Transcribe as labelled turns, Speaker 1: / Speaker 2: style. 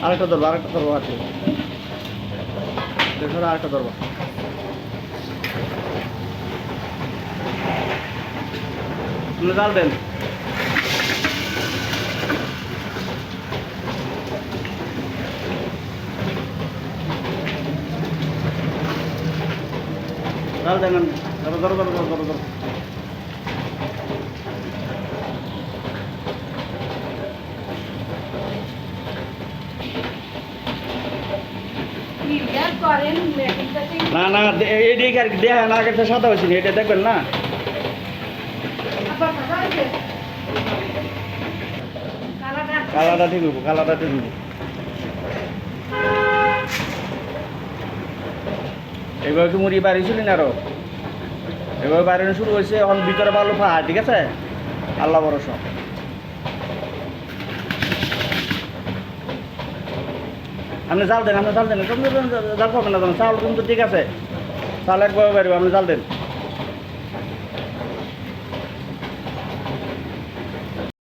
Speaker 1: আরেকটা ধরবো আছে দেখো আরেকটা ধরবো আপনি জাল দেন জাল দেন ধরো ধরো ধরো ধরো ধরো ধরো না না এইদিকে আর দেয়া না আগে সাদা হয়েছিল এটা দেখবেন না কালারটা ঠিক হবো কালারটা ঠিক হবো এবার কি মুড়ি বাড়িয়েছিলেন আরো এবার বাড়ানো শুরু হয়েছে এখন ভিতরে ভালো পাহাড় ঠিক আছে আল্লাহ ভরসা আপনি জাল দেন জাল পাবেন না চাউল কিন্তু ঠিক আছে চাল একবার বাড়বে আপনি জাল দেন